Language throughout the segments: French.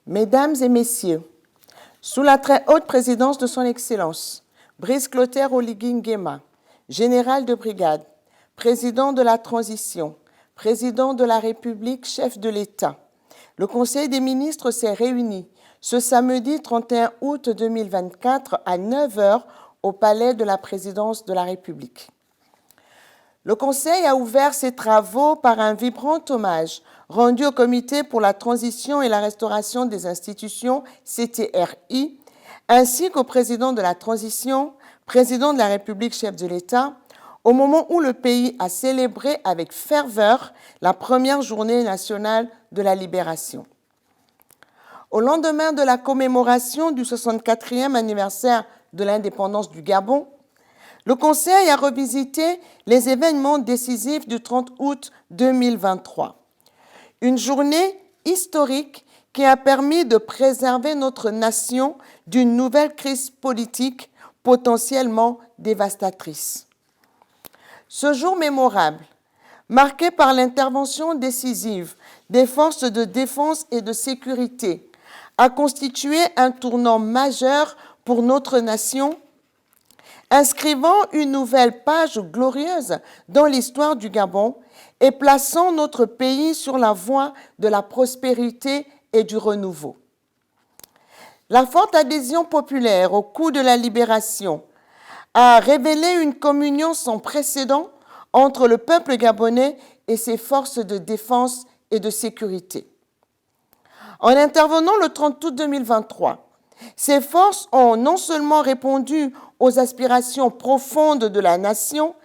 Mesdames et Messieurs, sous la très haute présidence de son Excellence, Brice Clotaire Oligui Nguema, général de brigade, président de la transition, président de la République, chef de l'État, le Conseil des ministres s'est réuni ce samedi 31 août 2024 à 9 h au Palais de la Présidence de la République. Le Conseil a ouvert ses travaux par un vibrant hommage rendu au Comité pour la transition et la restauration des institutions, CTRI, ainsi qu'au président de la transition, président de la République, chef de l'État, au moment où le pays a célébré avec ferveur la première journée nationale de la libération. Au lendemain de la commémoration du 64e anniversaire de l'indépendance du Gabon, le Conseil a revisité les événements décisifs du 30 août 2023. Une journée historique qui a permis de préserver notre nation d'une nouvelle crise politique potentiellement dévastatrice. Ce jour mémorable, marqué par l'intervention décisive des forces de défense et de sécurité, a constitué un tournant majeur pour notre nation, inscrivant une nouvelle page glorieuse dans l'histoire du Gabon et plaçant notre pays sur la voie de la prospérité et du renouveau. La forte adhésion populaire au coup de la libération a révélé une communion sans précédent entre le peuple gabonais et ses forces de défense et de sécurité. En intervenant le 30 août 2023, ces forces ont non seulement répondu aux aspirations profondes de la nation,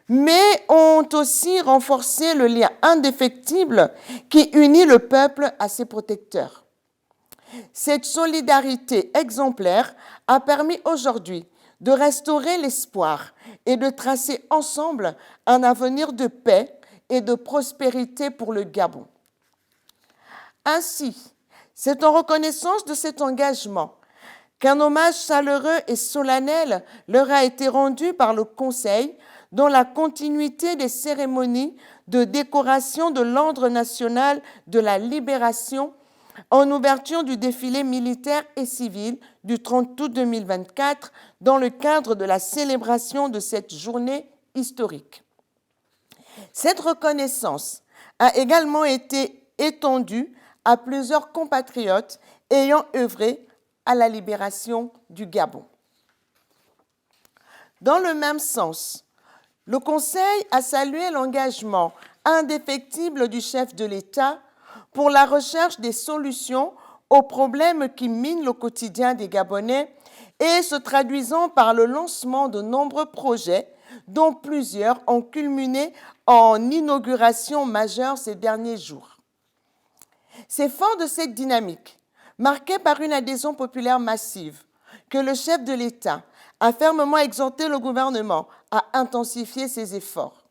mais ont aussi renforcé le lien indéfectible qui unit le peuple à ses protecteurs. Cette solidarité exemplaire a permis aujourd'hui de restaurer l'espoir et de tracer ensemble un avenir de paix et de prospérité pour le Gabon. Ainsi, c'est en reconnaissance de cet engagement qu'un hommage chaleureux et solennel leur a été rendu par le Conseil dans la continuité des cérémonies de décoration de l'Ordre national de la libération en ouverture du défilé militaire et civil du 30 août 2024 dans le cadre de la célébration de cette journée historique. Cette reconnaissance a également été étendue à plusieurs compatriotes ayant œuvré à la libération du Gabon. Dans le même sens, le Conseil a salué l'engagement indéfectible du chef de l'État pour la recherche des solutions aux problèmes qui minent le quotidien des Gabonais et se traduisant par le lancement de nombreux projets, dont plusieurs ont culminé en inauguration majeure ces derniers jours. C'est fort de cette dynamique, marquée par une adhésion populaire massive, que le chef de l'État a fermement exhorté le gouvernement à intensifier ses efforts.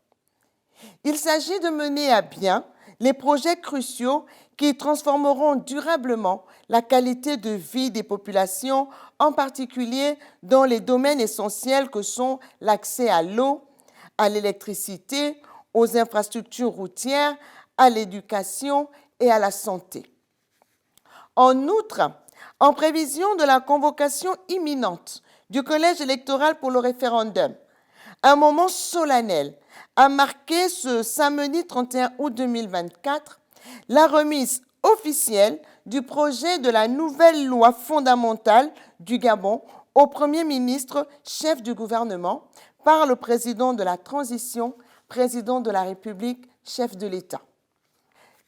Il s'agit de mener à bien les projets cruciaux qui transformeront durablement la qualité de vie des populations, en particulier dans les domaines essentiels que sont l'accès à l'eau, à l'électricité, aux infrastructures routières, à l'éducation et à la santé. En outre, en prévision de la convocation imminente du collège électoral pour le référendum, un moment solennel a marqué ce samedi 31 août 2024 la remise officielle du projet de la nouvelle loi fondamentale du Gabon au Premier ministre, chef du gouvernement, par le président de la transition, président de la République, chef de l'État.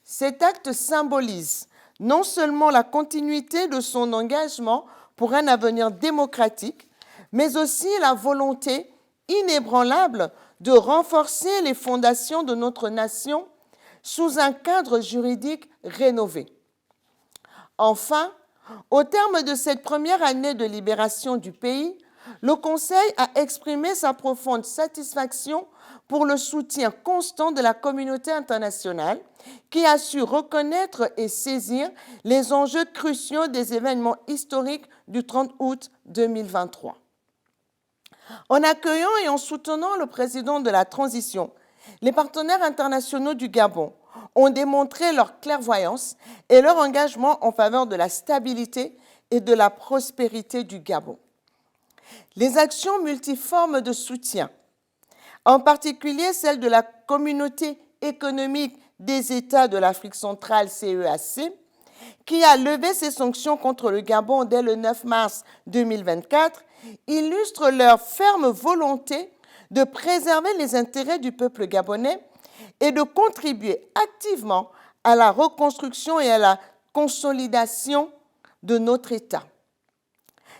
Cet acte symbolise non seulement la continuité de son engagement pour un avenir démocratique, mais aussi la volonté inébranlable de renforcer les fondations de notre nation sous un cadre juridique rénové. Enfin, au terme de cette première année de libération du pays, le Conseil a exprimé sa profonde satisfaction pour le soutien constant de la communauté internationale qui a su reconnaître et saisir les enjeux cruciaux des événements historiques du 30 août 2023. En accueillant et en soutenant le président de la transition, les partenaires internationaux du Gabon ont démontré leur clairvoyance et leur engagement en faveur de la stabilité et de la prospérité du Gabon. Les actions multiformes de soutien, en particulier celles de la Communauté économique des États de l'Afrique centrale, CEAC, qui a levé ses sanctions contre le Gabon dès le 9 mars 2024, illustrent leur ferme volonté de préserver les intérêts du peuple gabonais et de contribuer activement à la reconstruction et à la consolidation de notre État.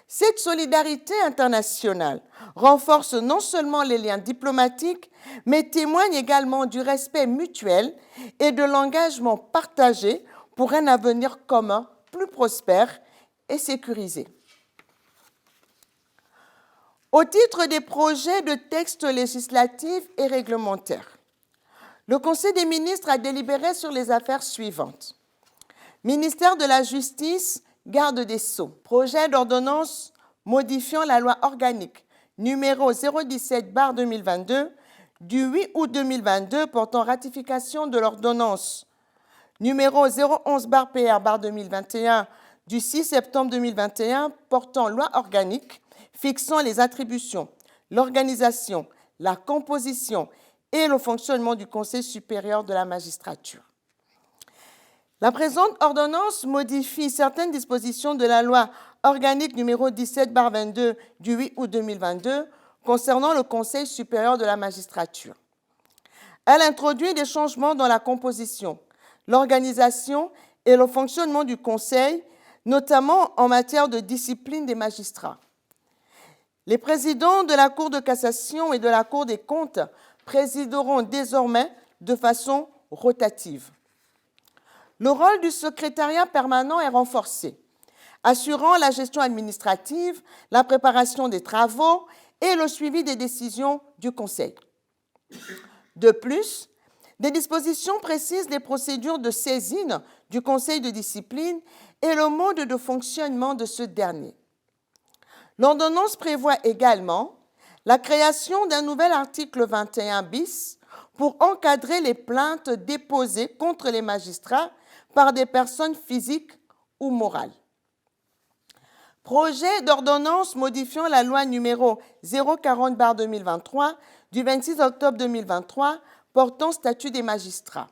Cette solidarité internationale renforce non seulement les liens diplomatiques, mais témoigne également du respect mutuel et de l'engagement partagé pour un avenir commun plus prospère et sécurisé. Au titre des projets de textes législatifs et réglementaires, le Conseil des ministres a délibéré sur les affaires suivantes. Ministère de la Justice, Garde des Sceaux, projet d'ordonnance modifiant la loi organique numéro 017/2022 du 8 août 2022 portant ratification de l'ordonnance numéro 011/PR/2021 du 6 septembre 2021 portant loi organique fixant les attributions, l'organisation, la composition et le fonctionnement du Conseil supérieur de la magistrature. La présente ordonnance modifie certaines dispositions de la loi organique numéro 17/22 du 8 août 2022 concernant le Conseil supérieur de la magistrature. Elle introduit des changements dans la composition, l'organisation et le fonctionnement du Conseil, notamment en matière de discipline des magistrats. Les présidents de la Cour de cassation et de la Cour des comptes présideront désormais de façon rotative. Le rôle du secrétariat permanent est renforcé, assurant la gestion administrative, la préparation des travaux et le suivi des décisions du Conseil. De plus, des dispositions précisent les procédures de saisine du Conseil de discipline et le mode de fonctionnement de ce dernier. L'ordonnance prévoit également la création d'un nouvel article 21 bis pour encadrer les plaintes déposées contre les magistrats par des personnes physiques ou morales. Projet d'ordonnance modifiant la loi numéro 040/2023 du 26 octobre 2023 portant statut des magistrats.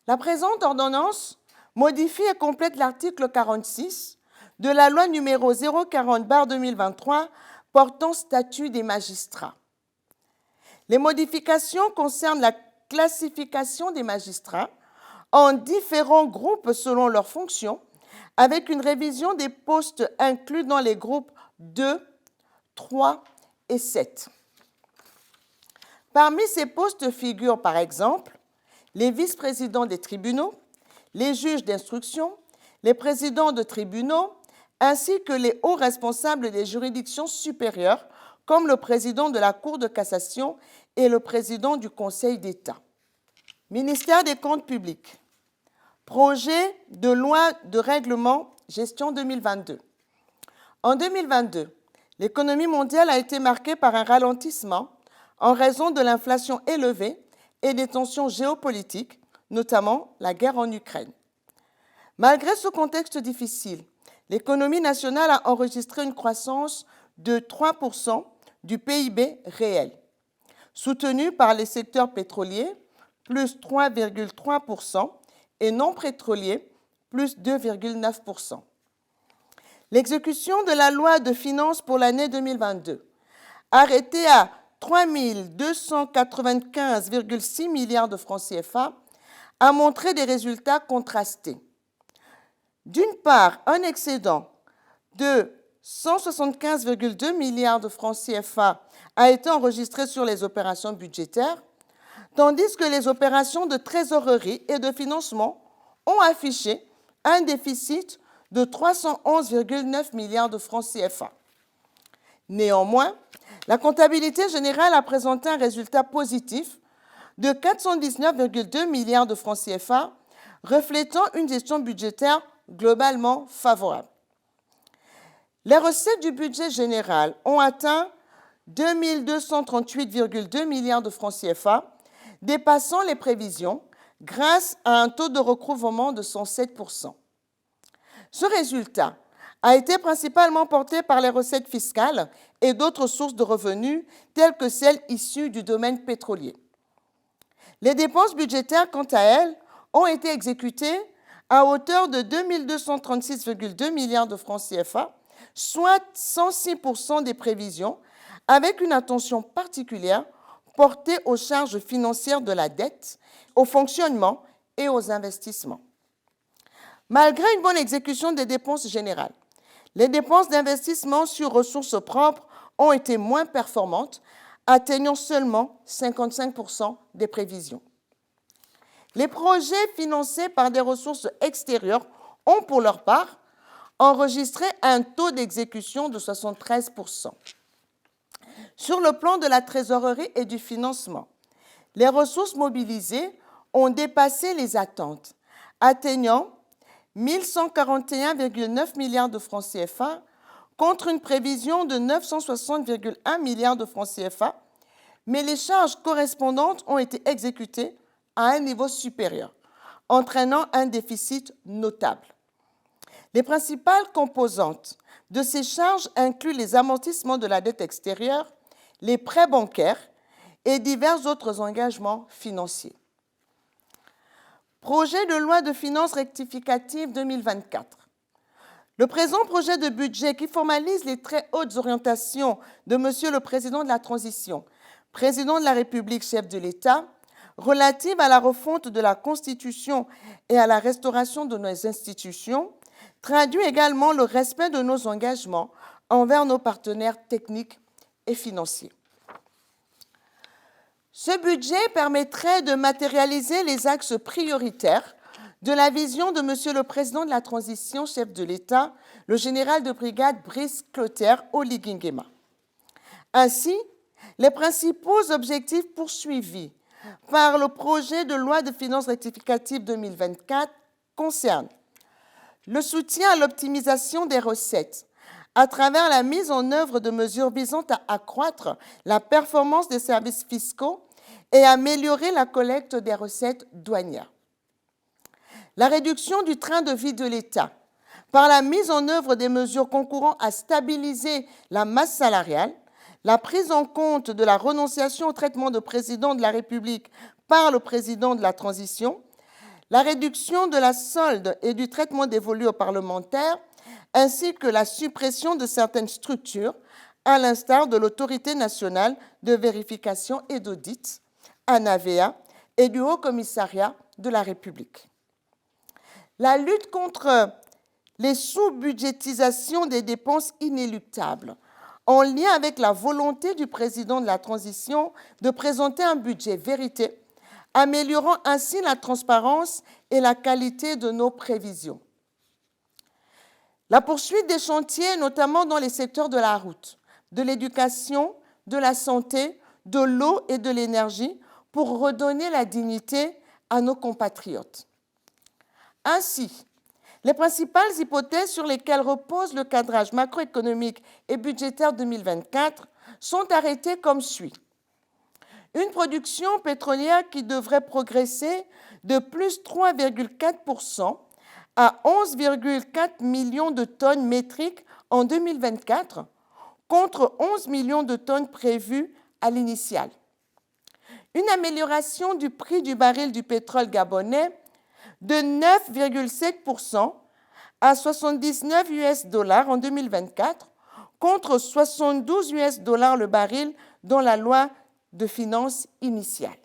La présente ordonnance modifie et complète l'article 46 de la loi numéro 040/2023 portant statut des magistrats. Les modifications concernent la classification des magistrats en différents groupes selon leurs fonctions, avec une révision des postes inclus dans les groupes 2, 3 et 7. Parmi ces postes figurent, par exemple, les vice-présidents des tribunaux, les juges d'instruction, les présidents de tribunaux, ainsi que les hauts responsables des juridictions supérieures, comme le président de la Cour de cassation et le président du Conseil d'État. Ministère des Comptes publics. Projet de loi de règlement gestion 2022. En 2022, l'économie mondiale a été marquée par un ralentissement en raison de l'inflation élevée et des tensions géopolitiques, notamment la guerre en Ukraine. Malgré ce contexte difficile, l'économie nationale a enregistré une croissance de 3% du PIB réel, soutenue par les secteurs pétroliers, plus 3,3%, et non pétroliers, plus 2,9%. L'exécution de la loi de finances pour l'année 2022, arrêtée à 3 295,6 milliards de francs CFA, a montré des résultats contrastés. D'une part, un excédent de 175,2 milliards de francs CFA a été enregistré sur les opérations budgétaires, tandis que les opérations de trésorerie et de financement ont affiché un déficit de 311,9 milliards de francs CFA. Néanmoins, la comptabilité générale a présenté un résultat positif de 419,2 milliards de francs CFA, reflétant une gestion budgétaire globalement favorable. Les recettes du budget général ont atteint 2 238,2 milliards de francs CFA, dépassant les prévisions grâce à un taux de recouvrement de 107%. Ce résultat a été principalement porté par les recettes fiscales et d'autres sources de revenus, telles que celles issues du domaine pétrolier. Les dépenses budgétaires, quant à elles, ont été exécutées à hauteur de 2 236,2 milliards de francs CFA, soit 106% des prévisions, avec une attention particulière portée aux charges financières de la dette, au fonctionnement et aux investissements. Malgré une bonne exécution des dépenses générales, les dépenses d'investissement sur ressources propres ont été moins performantes, atteignant seulement 55% des prévisions. Les projets financés par des ressources extérieures ont, pour leur part, enregistré un taux d'exécution de 73%. Sur le plan de la trésorerie et du financement, les ressources mobilisées ont dépassé les attentes, atteignant 1 141,9 milliards de francs CFA contre une prévision de 960,1 milliards de francs CFA, mais les charges correspondantes ont été exécutées à un niveau supérieur, entraînant un déficit notable. Les principales composantes de ces charges incluent les amortissements de la dette extérieure, les prêts bancaires et divers autres engagements financiers. Projet de loi de finances rectificative 2024. Le présent projet de budget qui formalise les très hautes orientations de Monsieur le Président de la Transition, Président de la République, chef de l'État, relatives à la refonte de la Constitution et à la restauration de nos institutions, traduit également le respect de nos engagements envers nos partenaires techniques et financiers. Ce budget permettrait de matérialiser les axes prioritaires de la vision de Monsieur le Président de la Transition, chef de l'État, le général de brigade Brice Clotaire Oligui Nguema. Ainsi, les principaux objectifs poursuivis par le projet de loi de finances rectificative 2024 concernent le soutien à l'optimisation des recettes à travers la mise en œuvre de mesures visant à accroître la performance des services fiscaux et améliorer la collecte des recettes douanières. La réduction du train de vie de l'État par la mise en œuvre des mesures concourant à stabiliser la masse salariale, la prise en compte de la renonciation au traitement de président de la République par le président de la transition, la réduction de la solde et du traitement dévolu aux parlementaires, ainsi que la suppression de certaines structures, à l'instar de l'Autorité nationale de vérification et d'audit, ANAVEA, et du Haut Commissariat de la République. La lutte contre les sous-budgétisations des dépenses inéluctables, en lien avec la volonté du président de la transition de présenter un budget vérité, améliorant ainsi la transparence et la qualité de nos prévisions. La poursuite des chantiers, notamment dans les secteurs de la route, de l'éducation, de la santé, de l'eau et de l'énergie, pour redonner la dignité à nos compatriotes. Ainsi, les principales hypothèses sur lesquelles repose le cadrage macroéconomique et budgétaire 2024 sont arrêtées comme suit. Une production pétrolière qui devrait progresser de plus 3,4% à 11,4 millions de tonnes métriques en 2024, contre 11 millions de tonnes prévues à l'initiale. Une amélioration du prix du baril du pétrole gabonais de 9,7% à 79 US$ en 2024, contre 72 US$ le baril dans la loi de finances initiale.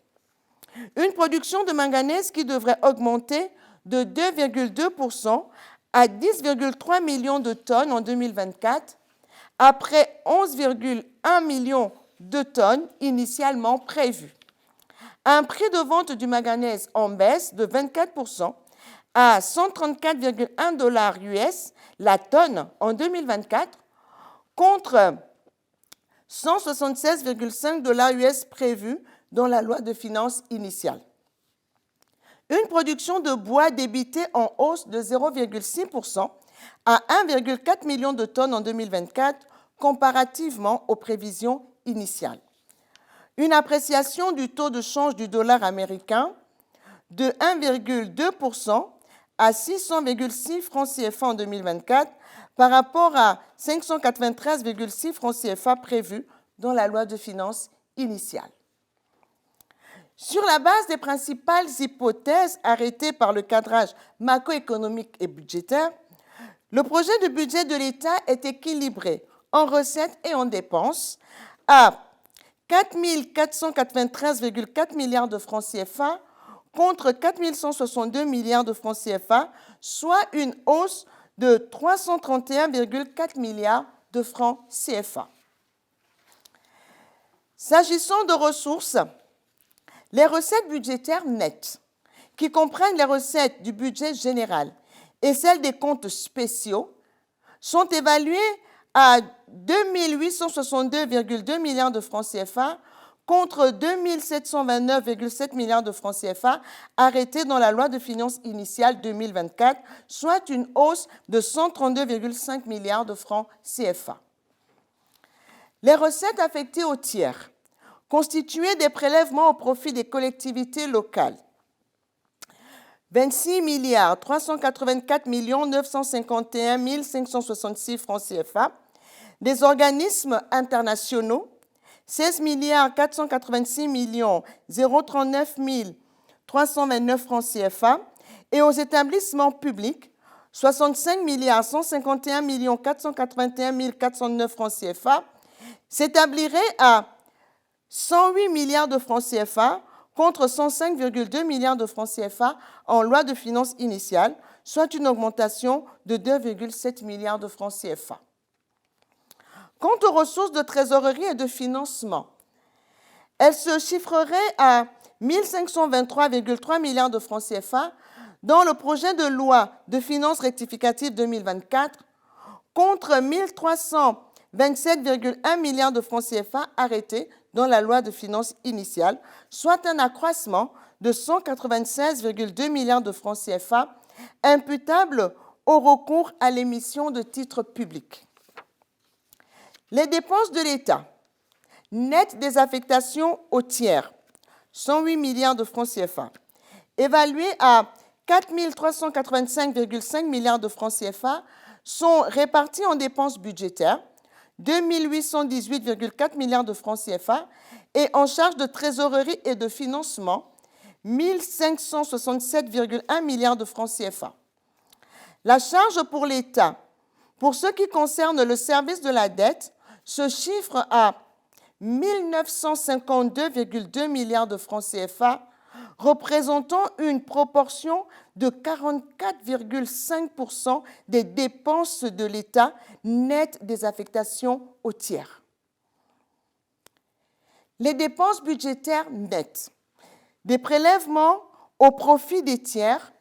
Une production de manganèse qui devrait augmenter de 2,2% à 10,3 millions de tonnes en 2024, après 11,1 millions de tonnes initialement prévues. Un prix de vente du manganèse en baisse de 24% à 134,1 $ US la tonne en 2024, contre 176,5 $ US prévus dans la loi de finances initiale. Une production de bois débitée en hausse de 0,6% à 1,4 million de tonnes en 2024, comparativement aux prévisions initiales. Une appréciation du taux de change du dollar américain de 1,2% à 600,6 francs CFA en 2024 par rapport à 593,6 francs CFA prévus dans la loi de finances initiale. Sur la base des principales hypothèses arrêtées par le cadrage macroéconomique et budgétaire, le projet de budget de l'État est équilibré en recettes et en dépenses à 4 493,4 milliards de francs CFA contre 4 162 milliards de francs CFA, soit une hausse de 331,4 milliards de francs CFA. S'agissant de ressources, les recettes budgétaires nettes, qui comprennent les recettes du budget général et celles des comptes spéciaux, sont évaluées à 2 862,2 milliards de francs CFA contre 2 729,7 milliards de francs CFA arrêtés dans la loi de finances initiale 2024, soit une hausse de 132,5 milliards de francs CFA. Les recettes affectées aux tiers, constituées des prélèvements au profit des collectivités locales, 26 384 951 566 francs CFA, des organismes internationaux, 16 486 039 329 francs CFA, et aux établissements publics, 65 151 481 409 francs CFA, s'établirait à 108 milliards de francs CFA contre 105,2 milliards de francs CFA en loi de finances initiale, soit une augmentation de 2,7 milliards de francs CFA. Quant aux ressources de trésorerie et de financement, elles se chiffreraient à 1 523,3 milliards de francs CFA dans le projet de loi de finances rectificative 2024 contre 1 327,1 milliards de francs CFA arrêtés dans la loi de finances initiale, soit un accroissement de 196,2 milliards de francs CFA imputable au recours à l'émission de titres publics. Les dépenses de l'État, nettes des affectations aux tiers, 108 milliards de francs CFA, évaluées à 4 385,5 milliards de francs CFA, sont réparties en dépenses budgétaires, 2 818,4 milliards de francs CFA, et en charges de trésorerie et de financement, 1 567,1 milliards de francs CFA. La charge pour l'État, pour ce qui concerne le service de la dette, se chiffre à 1 952,2 milliards de francs CFA, représentant une proportion de 44,5% des dépenses de l'État nettes des affectations aux tiers. Les dépenses budgétaires nettes, des prélèvements au profit des tiers,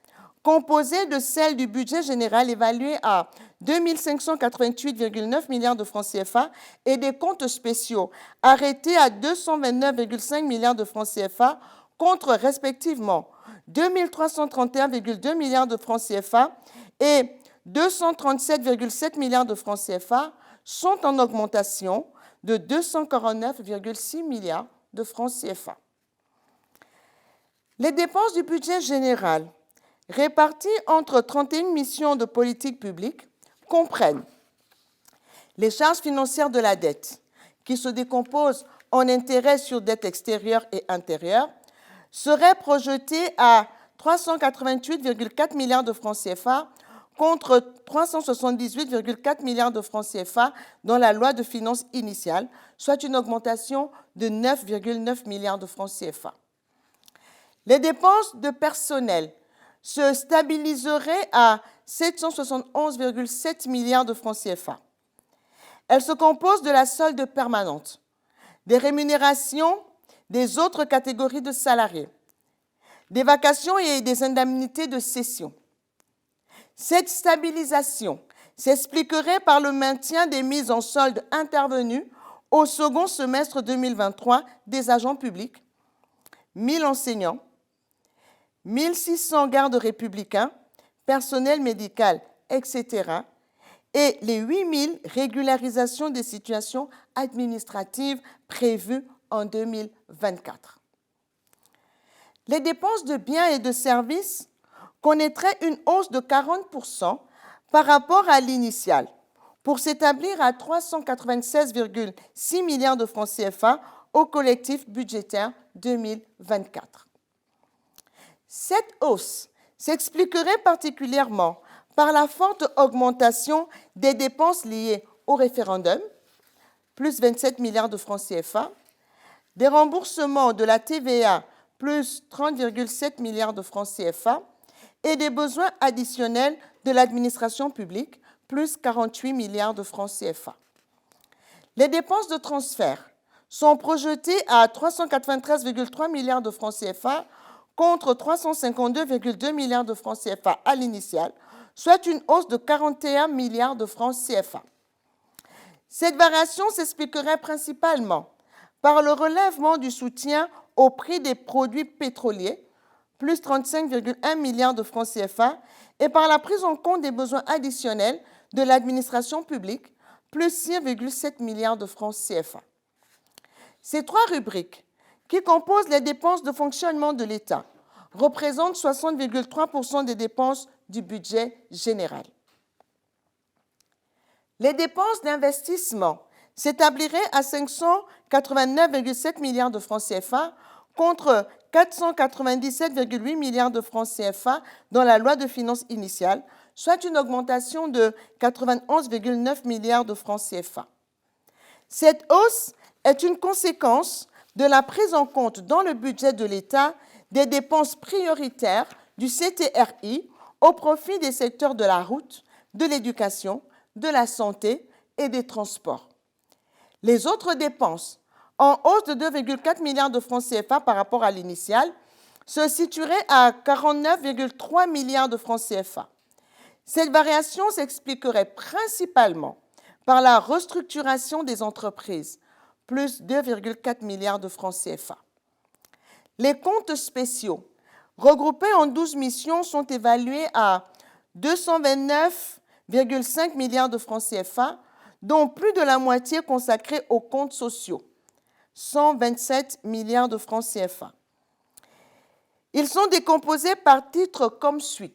composées de celles du budget général évalué à 2 588,9 milliards de francs CFA et des comptes spéciaux arrêtés à 229,5 milliards de francs CFA contre respectivement 2 331,2 milliards de francs CFA et 237,7 milliards de francs CFA, sont en augmentation de 249,6 milliards de francs CFA. Les dépenses du budget général réparties entre 31 missions de politique publique comprennent les charges financières de la dette, qui se décomposent en intérêts sur dette extérieure et intérieure, seraient projetées à 388,4 milliards de francs CFA contre 378,4 milliards de francs CFA dans la loi de finances initiale, soit une augmentation de 9,9 milliards de francs CFA. Les dépenses de personnel se stabiliseraient à 771,7 milliards de francs CFA. Elles se composent de la solde permanente, des rémunérations des autres catégories de salariés, des vacations et des indemnités de cession. Cette stabilisation s'expliquerait par le maintien des mises en solde intervenues au second semestre 2023 des agents publics, 1 000 enseignants, 1 600 gardes républicains, personnel médical, etc., et les 8 000 régularisations des situations administratives prévues en 2024. Les dépenses de biens et de services connaîtraient une hausse de 40% par rapport à l'initiale, pour s'établir à 396,6 milliards de francs CFA au collectif budgétaire 2024. Cette hausse s'expliquerait particulièrement par la forte augmentation des dépenses liées au référendum, plus 27 milliards de francs CFA, des remboursements de la TVA, plus 30,7 milliards de francs CFA, et des besoins additionnels de l'administration publique, plus 48 milliards de francs CFA. Les dépenses de transfert sont projetées à 393,3 milliards de francs CFA contre 352,2 milliards de francs CFA à l'initiale, soit une hausse de 41 milliards de francs CFA. Cette variation s'expliquerait principalement par le relèvement du soutien au prix des produits pétroliers, plus 35,1 milliards de francs CFA, et par la prise en compte des besoins additionnels de l'administration publique, plus 6,7 milliards de francs CFA. Ces trois rubriques, qui composent les dépenses de fonctionnement de l'État, représentent 60,3% des dépenses du budget général. Les dépenses d'investissement s'établiraient à 589,7 milliards de francs CFA contre 497,8 milliards de francs CFA dans la loi de finances initiale, soit une augmentation de 91,9 milliards de francs CFA. Cette hausse est une conséquence de la prise en compte dans le budget de l'État des dépenses prioritaires du CTRI au profit des secteurs de la route, de l'éducation, de la santé et des transports. Les autres dépenses, en hausse de 2,4 milliards de francs CFA par rapport à l'initiale, se situeraient à 49,3 milliards de francs CFA. Cette variation s'expliquerait principalement par la restructuration des entreprises, plus 2,4 milliards de francs CFA. Les comptes spéciaux, regroupés en 12 missions, sont évalués à 229,5 milliards de francs CFA, dont plus de la moitié consacrée aux comptes sociaux, 127 milliards de francs CFA. Ils sont décomposés par titres comme suit.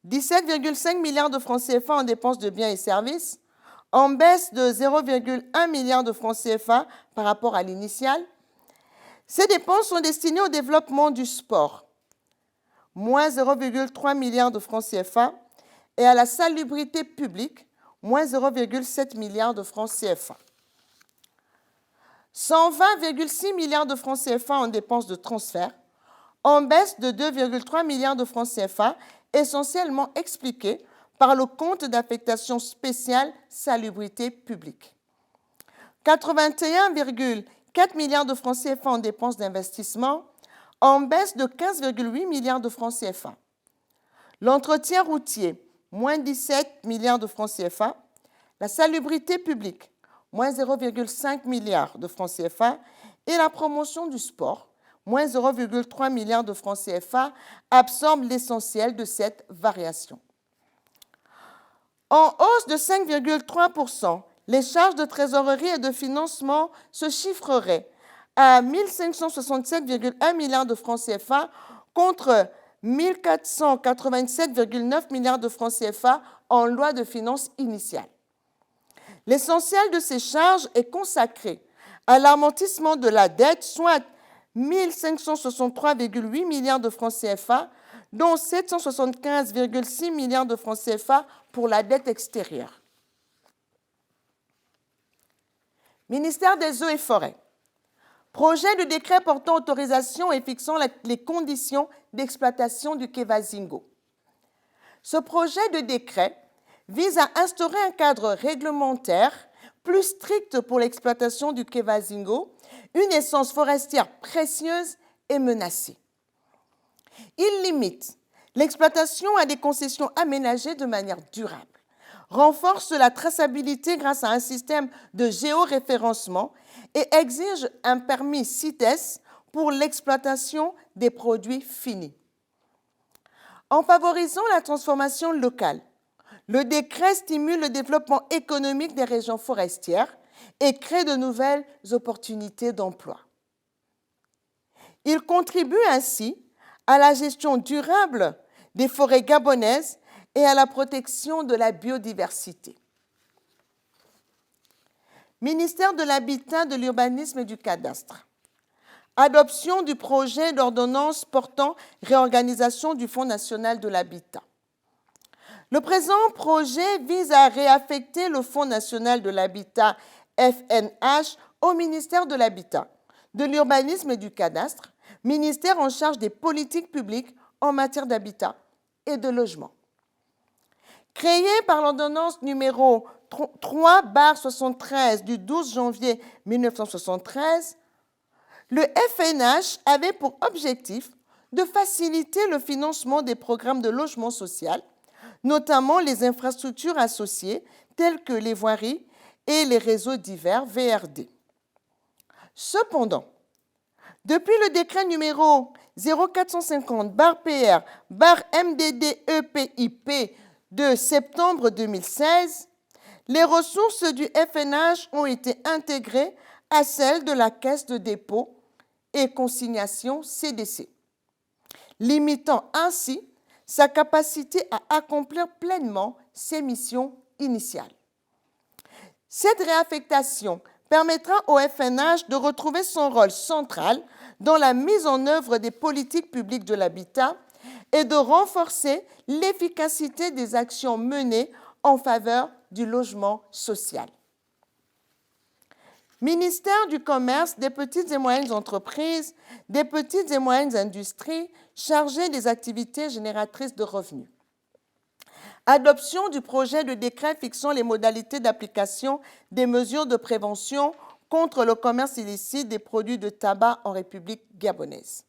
17,5 milliards de francs CFA en dépenses de biens et services, en baisse de 0,1 milliard de francs CFA par rapport à l'initiale. Ces dépenses sont destinées au développement du sport, moins 0,3 milliard de francs CFA, et à la salubrité publique, moins 0,7 milliard de francs CFA. 120,6 milliards de francs CFA en dépenses de transfert, en baisse de 2,3 milliards de francs CFA, essentiellement expliquée par le compte d'affectation spéciale salubrité publique. 81,4 milliards de francs CFA en dépenses d'investissement, en baisse de 15,8 milliards de francs CFA. L'entretien routier, moins 17 milliards de francs CFA. La salubrité publique, moins 0,5 milliards de francs CFA. Et la promotion du sport, moins 0,3 milliards de francs CFA, absorbe l'essentiel de cette variation. En hausse de 5,3%, les charges de trésorerie et de financement se chiffreraient à 1 567,1 milliards de francs CFA contre 1 487,9 milliards de francs CFA en loi de finances initiale. L'essentiel de ces charges est consacré à l'amortissement de la dette, soit 1 563,8 milliards de francs CFA, dont 775,6 milliards de francs CFA pour la dette extérieure. Ministère des Eaux et Forêts. Projet de décret portant autorisation et fixant les conditions d'exploitation du quai Vazingo. Ce projet de décret vise à instaurer un cadre réglementaire plus strict pour l'exploitation du quai Vazingo, une essence forestière précieuse et menacée. Il limite l'exploitation à des concessions aménagées de manière durable, renforce la traçabilité grâce à un système de géoréférencement et exige un permis CITES pour l'exploitation des produits finis. En favorisant la transformation locale, le décret stimule le développement économique des régions forestières et crée de nouvelles opportunités d'emploi. Il contribue ainsi à la gestion durable des forêts gabonaises et à la protection de la biodiversité. Ministère de l'Habitat, de l'Urbanisme et du Cadastre. Adoption du projet d'ordonnance portant réorganisation du Fonds national de l'habitat. Le présent projet vise à réaffecter le Fonds national de l'habitat FNH au ministère de l'Habitat, de l'Urbanisme et du Cadastre, ministère en charge des politiques publiques en matière d'habitat et de logement. Créé par l'ordonnance numéro 3/73 du 12 janvier 1973, le FNH avait pour objectif de faciliter le financement des programmes de logement social, notamment les infrastructures associées telles que les voiries et les réseaux divers VRD. Cependant, depuis le décret numéro 0450/PR/MDD-EPIP de septembre 2016, les ressources du FNH ont été intégrées à celles de la Caisse de dépôt et consignation CDC, limitant ainsi sa capacité à accomplir pleinement ses missions initiales. Cette réaffectation permettra au FNH de retrouver son rôle central dans la mise en œuvre des politiques publiques de l'habitat et de renforcer l'efficacité des actions menées en faveur du logement social. Ministère du Commerce, des petites et moyennes entreprises, des petites et moyennes industries chargé des activités génératrices de revenus. Adoption du projet de décret fixant les modalités d'application des mesures de prévention contre le commerce illicite des produits de tabac en République gabonaise.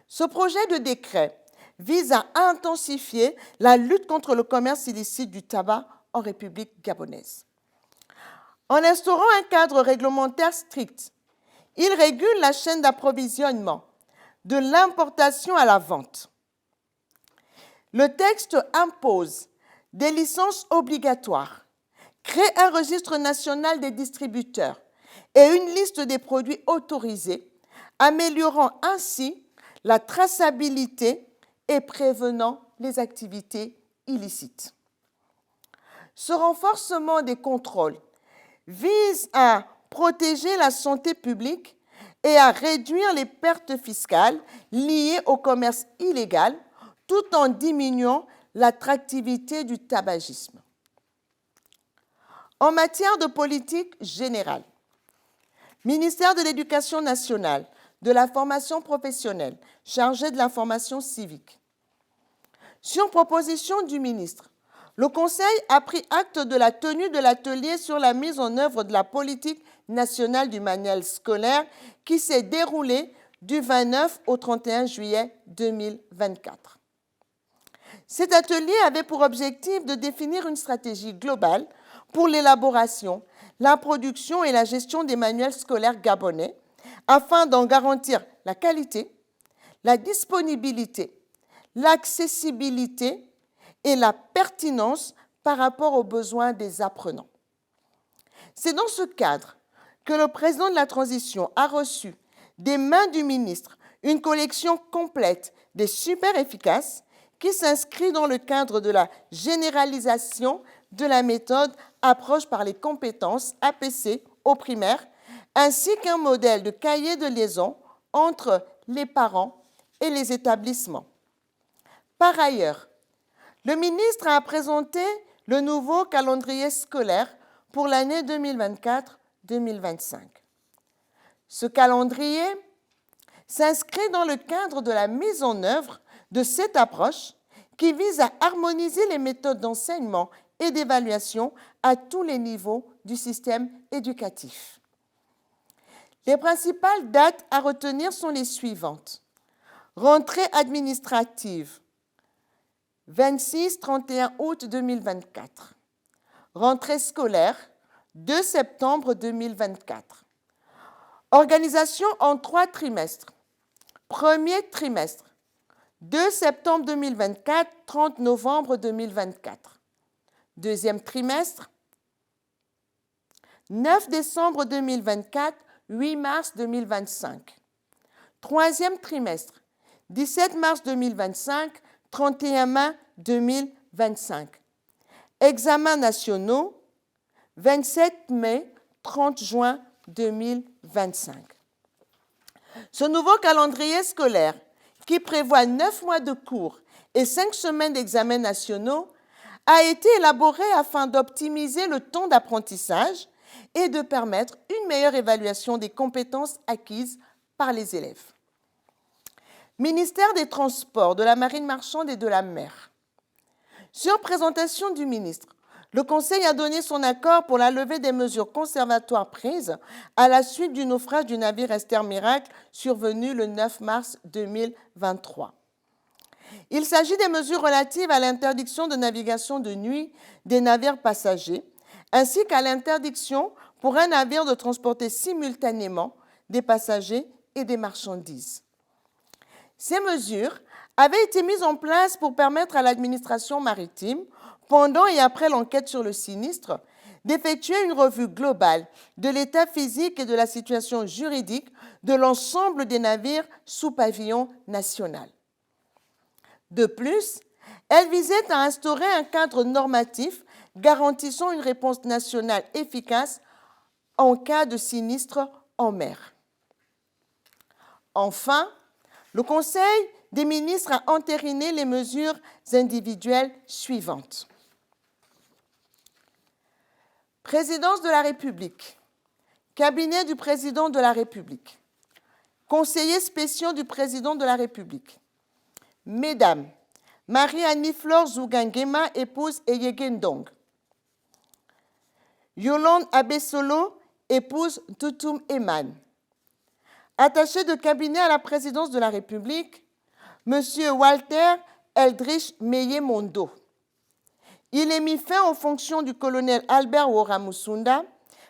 Ce projet de décret vise à intensifier la lutte contre le commerce illicite du tabac en République gabonaise. En instaurant un cadre réglementaire strict, il régule la chaîne d'approvisionnement, de l'importation à la vente. Le texte impose des licences obligatoires, crée un registre national des distributeurs et une liste des produits autorisés, améliorant ainsi la traçabilité et prévenant les activités illicites. Ce renforcement des contrôles vise à protéger la santé publique et à réduire les pertes fiscales liées au commerce illégal, tout en diminuant l'attractivité du tabagisme. En matière de politique générale, ministère de l'Éducation nationale, de la formation professionnelle, chargé de la formation civique. Sur proposition du ministre, le Conseil a pris acte de la tenue de l'atelier sur la mise en œuvre de la politique nationale du manuel scolaire qui s'est déroulé du 29 au 31 juillet 2024. Cet atelier avait pour objectif de définir une stratégie globale pour l'élaboration, la production et la gestion des manuels scolaires gabonais afin d'en garantir la qualité, la disponibilité, l'accessibilité et la pertinence par rapport aux besoins des apprenants. C'est dans ce cadre que le président de la transition a reçu des mains du ministre une collection complète des super efficaces qui s'inscrit dans le cadre de la généralisation de la méthode approche par les compétences APC au primaire, ainsi qu'un modèle de cahier de liaison entre les parents et les établissements. Par ailleurs, le ministre a présenté le nouveau calendrier scolaire pour l'année 2024-2025. Ce calendrier s'inscrit dans le cadre de la mise en œuvre de cette approche qui vise à harmoniser les méthodes d'enseignement et d'évaluation à tous les niveaux du système éducatif. Les principales dates à retenir sont les suivantes. Rentrée administrative, 26-31 août 2024. Rentrée scolaire, 2 septembre 2024. Organisation en 3 trimestres. Premier trimestre, 2 septembre 2024, 30 novembre 2024. Deuxième trimestre, 9 décembre 2024, 8 mars 2025. Troisième trimestre, 17 mars 2025, 31 mai 2025. Examens nationaux, 27 mai, 30 juin 2025. Ce nouveau calendrier scolaire, qui prévoit 9 mois de cours et 5 semaines d'examens nationaux, a été élaboré afin d'optimiser le temps d'apprentissage et de permettre une meilleure évaluation des compétences acquises par les élèves. Ministère des Transports, de la Marine marchande et de la mer. Sur présentation du ministre, le Conseil a donné son accord pour la levée des mesures conservatoires prises à la suite du naufrage du navire Esther Miracle survenu le 9 mars 2023. Il s'agit des mesures relatives à l'interdiction de navigation de nuit des navires passagers, ainsi qu'à l'interdiction pour un navire de transporter simultanément des passagers et des marchandises. Ces mesures avaient été mises en place pour permettre à l'administration maritime, pendant et après l'enquête sur le sinistre, d'effectuer une revue globale de l'état physique et de la situation juridique de l'ensemble des navires sous pavillon national. De plus, elle visait à instaurer un cadre normatif garantissant une réponse nationale efficace en cas de sinistre en mer. Enfin, le Conseil des ministres a entériné les mesures individuelles suivantes. Présidence de la République, cabinet du président de la République, conseillers spéciaux du président de la République. Mesdames, Marie-Annie-Flore Zouganguema, épouse Eyegendong. Yolande Abessolo, épouse Toutoum Eman. Attaché de cabinet à la présidence de la République, M. Walter Eldrich Meye-Mondo. Il est mis fin aux fonctions du colonel Albert Wora-Musunda,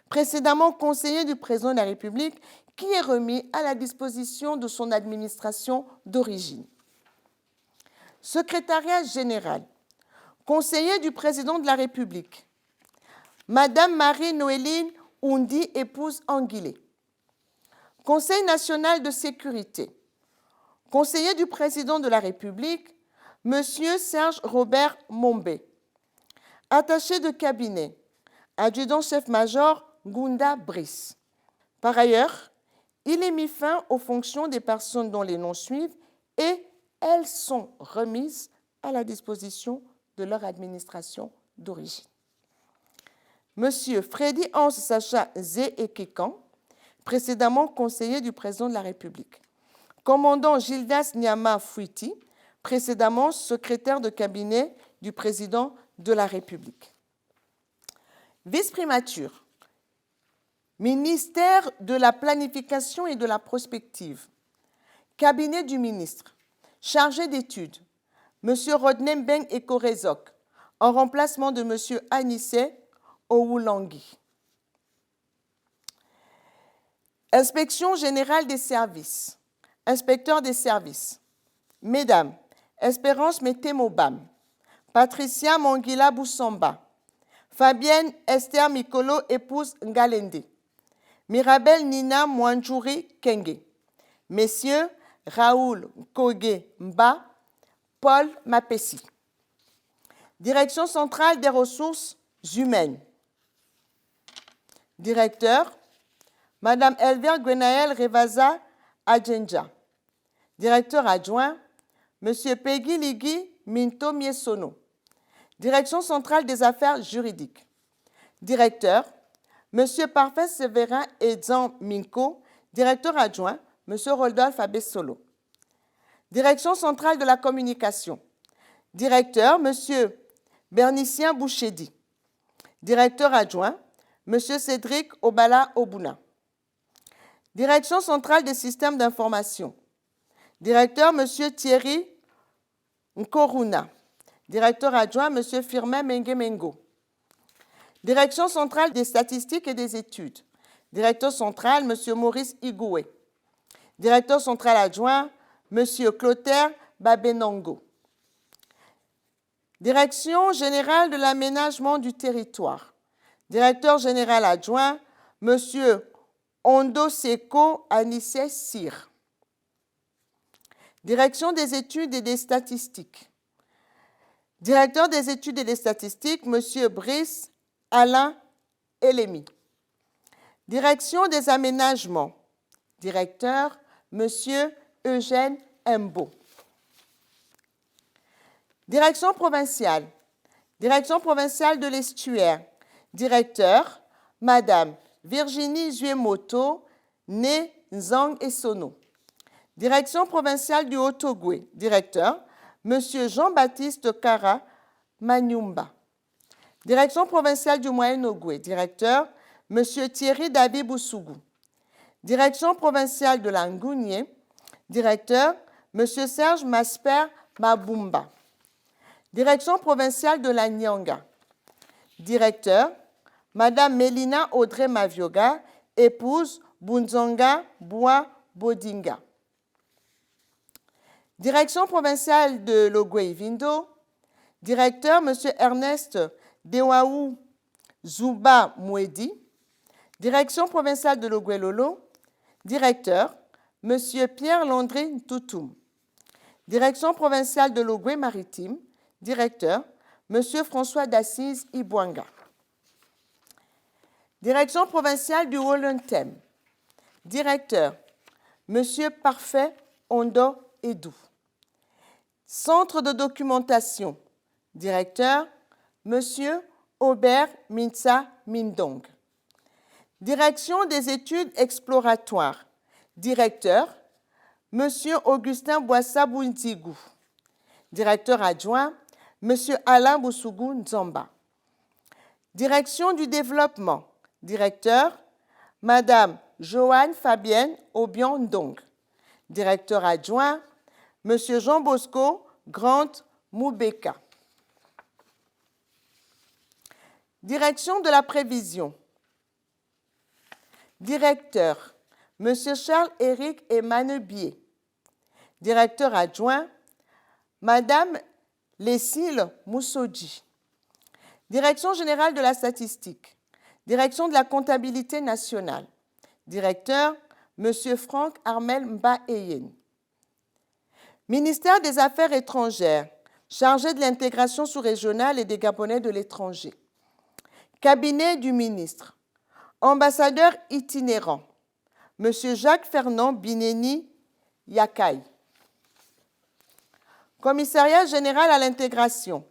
précédemment conseiller du président de la République, qui est remis à la disposition de son administration d'origine. Secrétariat général, conseiller du président de la République, Madame Marie-Noéline Oundi, épouse Anguilé. Conseil national de sécurité, conseiller du président de la République, Monsieur Serge Robert Mombé. Attaché de cabinet, adjudant-chef-major Gunda Brice. Par ailleurs, il est mis fin aux fonctions des personnes dont les noms suivent et elles sont remises à la disposition de leur administration d'origine. Monsieur Freddy Hans Sacha Zé Ekekan, précédemment conseiller du président de la République. Commandant Gildas Nyama Fouiti, précédemment secrétaire de cabinet du président de la République. Vice-primature, ministère de la Planification et de la Prospective. Cabinet du ministre, chargé d'études, M. Rodney Mbeng Ekorezok, en remplacement de M. Anissé Owulangui. Inspection générale des services, inspecteur des services. Mesdames, Espérance Metemobam, Patricia Mongila Boussamba, Fabienne Esther Mikolo, épouse Ngalende, Mirabel Nina Mwanjouri Kenge, Messieurs Raoul Koge Mba, Paul Mapessi. Direction centrale des ressources humaines. Directeur, Madame Elvire Gwenaël Revaza Adjenja. Directeur adjoint, Monsieur Peggy Ligui Minto Miesono. Direction centrale des affaires juridiques. Directeur, Monsieur Parfait Séverin Edzan Minko. Directeur adjoint, Monsieur Rodolphe Abessolo. Direction centrale de la communication. Directeur, Monsieur Bernicien Bouchedi. Directeur adjoint, Monsieur Cédric Obala Obuna. Direction centrale des systèmes d'information. Directeur, Monsieur Thierry Nkoruna. Directeur adjoint, M. Firmin Mengemengo. Direction centrale des statistiques et des études. Directeur central, M. Maurice Igoué. Directeur central adjoint, M. Clotaire Babenongo. Direction générale de l'aménagement du territoire. Directeur général adjoint, M. Ondo Seko Anissé Sir. Direction des études et des statistiques. Directeur des études et des statistiques, M. Brice Alain Elemi. Direction des aménagements. Directeur, M. Eugène Mbo. Direction provinciale. Direction provinciale de l'estuaire. Directeur, Madame Virginie Zuemoto, née Nzang Essono. Direction provinciale du Haut-Ogooué. Directeur, M. Jean-Baptiste Kara Manyumba. Direction provinciale du Moyen-Ogooué. Directeur, M. Thierry David Boussougou. Direction provinciale de la Ngounié. Directeur, M. Serge Masper Mabumba. Direction provinciale de la Nyanga. Directeur, Madame Mélina Audrey Mavioga, épouse Bunzonga Bois Bodinga. Direction provinciale de l'Ogooué-Vindo. Directeur, M. Ernest Dewaou Zouba Mouedi. Direction provinciale de l'Ogooué-Lolo. Directeur, M. Pierre Landry Ntoutoum. Direction provinciale de l'Ogooué-Maritime. Directeur, M. François d'Assise Ibouanga. Direction provinciale du Wolontem. Directeur, M. Parfait Ondo Edou. Centre de documentation. Directeur, M. Aubert Minsa Mindong. Direction des études exploratoires. Directeur, M. Augustin Boissa-Bountigou. Directeur adjoint, M. Alain Boussougou Nzamba. Direction du développement. Directeur, Madame Joanne Fabienne Obion Ndong. Directeur adjoint, M. Jean Bosco Grant Moubeka. Direction de la prévision. Directeur, M. Charles-Éric Emmanubier. Directeur adjoint, Madame Lesile Moussoji. Direction générale de la statistique. Direction de la comptabilité nationale. Directeur, M. Franck Armel Mba-Eyen. Ministère des Affaires étrangères, chargé de l'intégration sous-régionale et des Gabonais de l'étranger. Cabinet du ministre. Ambassadeur itinérant, M. Jacques-Fernand Bineni Yakai. Commissariat général à l'intégration.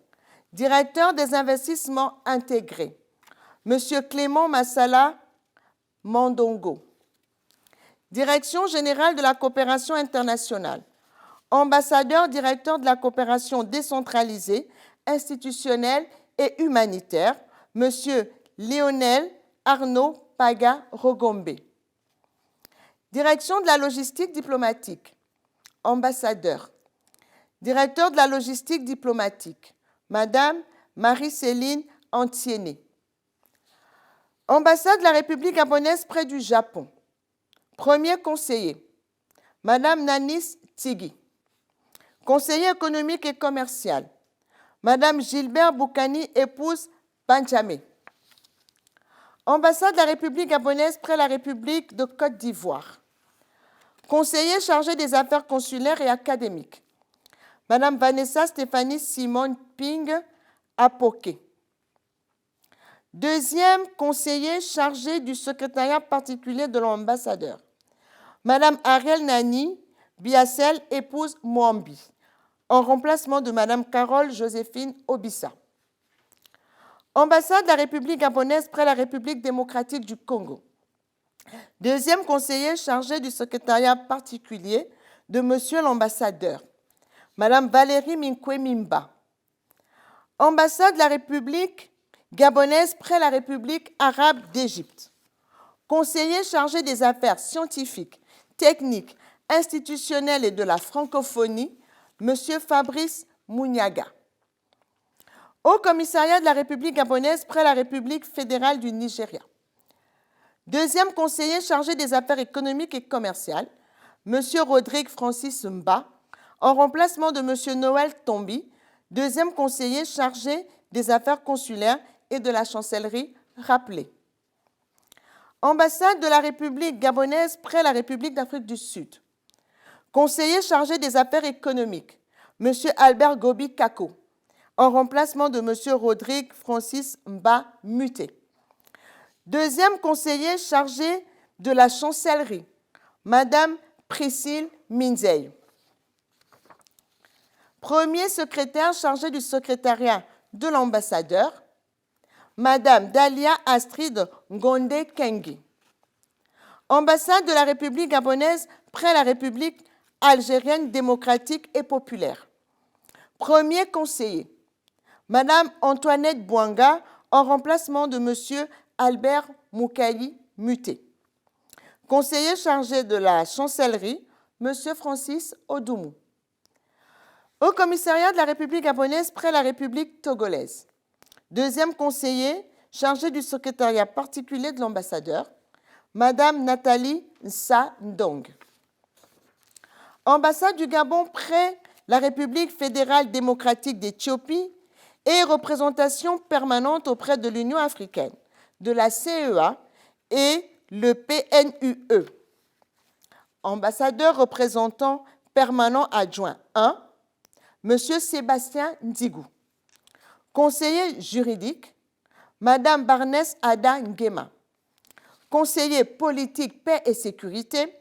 Directeur des investissements intégrés, M. Clément Massala Mandongo. Direction générale de la coopération internationale. Ambassadeur directeur de la coopération décentralisée, institutionnelle et humanitaire, M. Lionel Arnaud Paga Rogombe. Direction de la logistique diplomatique. Ambassadeur. Directeur de la logistique diplomatique, Madame Marie-Céline Antiene. Ambassade de la République gabonaise près du Japon. Premier conseiller, Madame Nanis Tigui. Conseiller économique et commercial, Madame Gilbert Boukani, épouse Benjamin. Ambassade de la République gabonaise près la République de Côte d'Ivoire. Conseiller chargé des affaires consulaires et académiques, Madame Vanessa Stéphanie Simone Ping Apoké. Deuxième conseiller chargé du secrétariat particulier de l'ambassadeur, Madame Ariel Nani Biassel, épouse Mwambi, en remplacement de Madame Carole Joséphine Obissa. Ambassade de la République gabonaise près la République démocratique du Congo. Deuxième conseiller chargé du secrétariat particulier de Monsieur l'ambassadeur, Madame Valérie Minkwe Mimba. Ambassade de la République gabonaise près la République arabe d'Égypte. Conseiller chargé des affaires scientifiques, techniques, institutionnelles et de la francophonie, Monsieur Fabrice Mouniaga. Haut commissariat de la République gabonaise près la République fédérale du Nigeria. Deuxième conseiller chargé des affaires économiques et commerciales, Monsieur Rodrigue Francis Mba, en remplacement de Monsieur Noël Tombi, deuxième conseiller chargé des affaires consulaires et de la chancellerie rappelée. Ambassade de la République gabonaise près la République d'Afrique du Sud. Conseiller chargé des affaires économiques, M. Albert Gobi Kako, en remplacement de M. Rodrigue Francis Mba Muté. Deuxième conseiller chargé de la chancellerie, Mme Priscille Minzey. Premier secrétaire chargé du secrétariat de l'ambassadeur, Mme Dalia Astrid Ngonde Kengi. Ambassade de la République gabonaise près la République algérienne démocratique et populaire. Premier conseiller, Mme Antoinette Bouanga, en remplacement de M. Albert Moukaï Muté. Conseiller chargé de la chancellerie, M. Francis Odoumou. Au commissariat de la République gabonaise près la République togolaise. Deuxième conseiller chargé du secrétariat particulier de l'ambassadeur, Mme Nathalie Nsa Ndong. Ambassade du Gabon près la République fédérale démocratique d'Éthiopie et représentation permanente auprès de l'Union africaine, de la CEA et le PNUE. Ambassadeur représentant permanent adjoint 1, M. Sébastien Ndigou. Conseiller juridique, Mme Barnès Ada Nguema. Conseiller politique, paix et sécurité,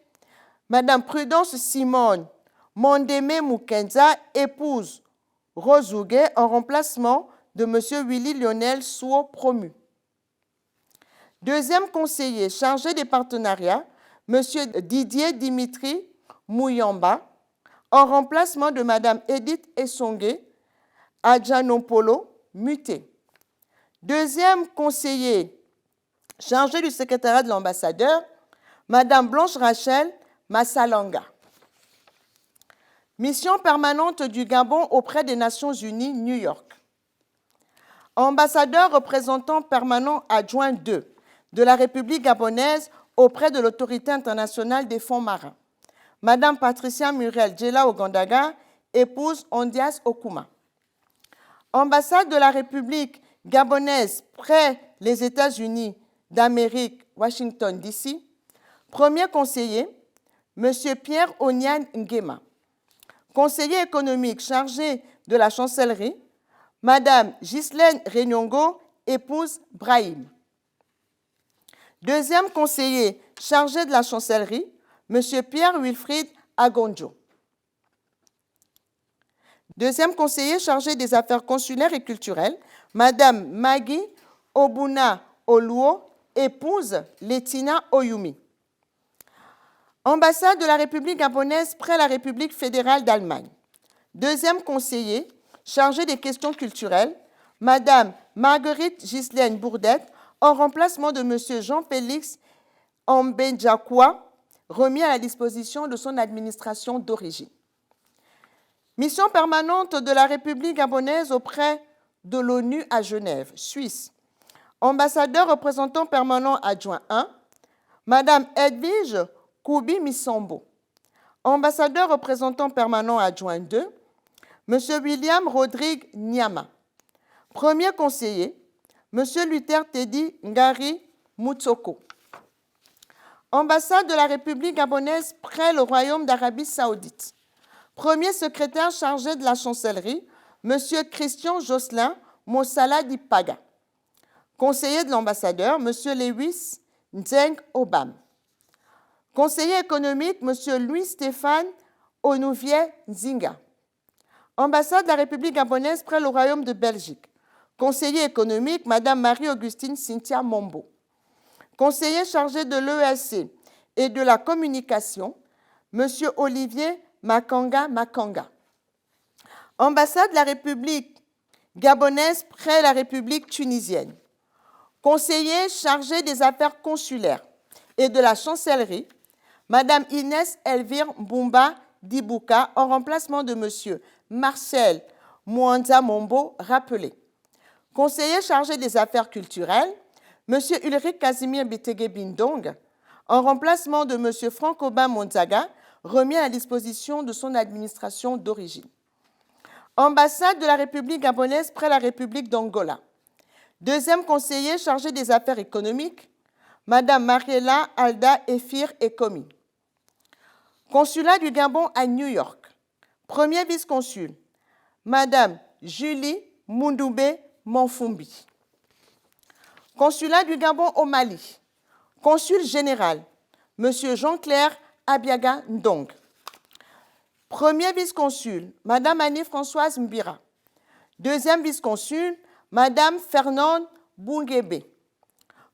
Mme Prudence Simone Mondeme Mukenza, épouse Rosougué, en remplacement de M. Willy Lionel Souo, promu. Deuxième conseiller chargé des partenariats, M. Didier Dimitri Mouyamba, en remplacement de Mme Edith Essongué Adjanopolo, muté. Deuxième conseiller chargé du secrétariat de l'ambassadeur, Mme Blanche Rachel Massalanga. Mission permanente du Gabon auprès des Nations Unies, New York. Ambassadeur représentant permanent adjoint 2 de la République gabonaise auprès de l'Autorité internationale des fonds marins, Mme Patricia Muriel Djela Ogandaga, épouse Ondias Okuma. Ambassade de la République gabonaise près les États-Unis d'Amérique, Washington, D.C. Premier conseiller, M. Pierre Onian Nguema. Conseiller économique chargé de la chancellerie, Mme Ghislaine Renyongo, épouse Brahim. Deuxième conseiller chargé de la chancellerie, M. Pierre Wilfried Agonjo. Deuxième conseiller chargé des affaires consulaires et culturelles, Mme Maggie Obuna Oluo, épouse Letina Oyumi. Ambassade de la République gabonaise près la République fédérale d'Allemagne. Deuxième conseiller chargé des questions culturelles, Mme Marguerite Ghislaine Bourdette, en remplacement de M. Jean-Félix Ambedjakwa, remis à la disposition de son administration d'origine. Mission permanente de la République gabonaise auprès de l'ONU à Genève, Suisse. Ambassadeur représentant permanent adjoint 1, Mme Edwige Koubi Missombo. Ambassadeur représentant permanent adjoint 2, M. William Rodrigue Nyama. Premier conseiller, M. Luther Teddy Ngari Mutsoko. Ambassade de la République gabonaise près le Royaume d'Arabie saoudite. Premier secrétaire chargé de la chancellerie, M. Christian Jocelyn Mossala Dipaga. Conseiller de l'ambassadeur, M. Lewis Nzeng Obam. Conseiller économique, M. Louis-Stéphane Onouvier Nzinga. Ambassade de la République gabonaise près le Royaume de Belgique. Conseiller économique, Mme Marie-Augustine Cynthia Mombo. Conseiller chargé de l'ESC et de la communication, M. Olivier Makanga Makanga. Ambassade de la République gabonaise près la République tunisienne. Conseiller chargé des affaires consulaires et de la chancellerie, Mme Inès Elvire Mbumba Dibouka, en remplacement de M. Marcel Mwanza Mombo, rappelé. Conseiller chargé des affaires culturelles, M. Ulrich Casimir Bitege Bindong, en remplacement de M. Franck-Aubin Monzaga, remis à la disposition de son administration d'origine. Ambassade de la République gabonaise près la République d'Angola. Deuxième conseiller chargé des affaires économiques, Mme Mariela Alda Efir Ekomi. Consulat du Gabon à New York. Premier vice-consul, Madame Julie Moundoubé Monfumbi. Consulat du Gabon au Mali. Consul général, Monsieur Jean-Claire Abiaga Ndong. Premier vice-consul, Madame Annie-Françoise Mbira. Deuxième vice-consul, Madame Fernande Boungébé.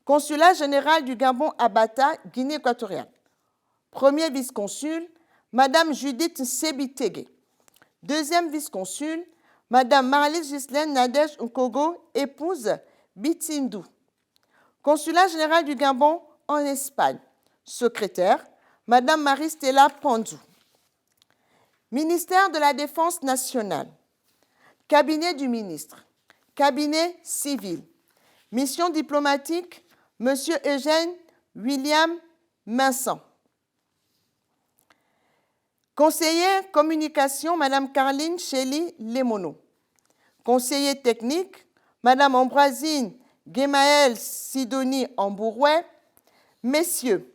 Consulat général du Gabon à Bata, Guinée équatoriale. Premier vice-consul, Madame Judith Sebitege. Deuxième vice-consul, Madame Marlise Ghislaine Nadège Nkogo, épouse Bitindou. Consulat général du Gabon en Espagne. Secrétaire, Madame Marie-Stella Pandou. Ministère de la Défense nationale. Cabinet du ministre. Cabinet civil. Mission diplomatique, Monsieur Eugène William Vincent. Conseiller communication, Madame Caroline Shelley Lemono. Conseiller technique, Madame Ambroisine Guémaël Sidonie Ambourouet. Messieurs,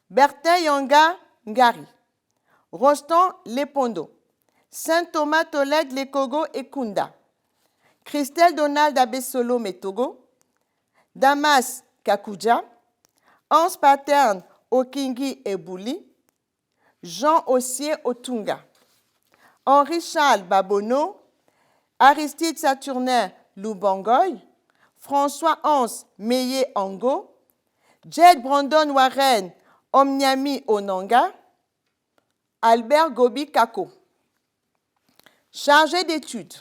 Bertin Yanga Ngari, Rostand Lepondo, Saint-Thomas Tolède Lekogo et Kunda, Christelle Donald Abessolo Metogo, Damas Kakuja, Hans Paterne Okingi Ebouli, Jean Ossier Otunga, Henri-Charles Babono, Aristide Saturnin Loubangoy, François Hans Meye Ango, Jed Brandon Warren Omniami Onanga, Albert Gobi Kako. Chargé d'études,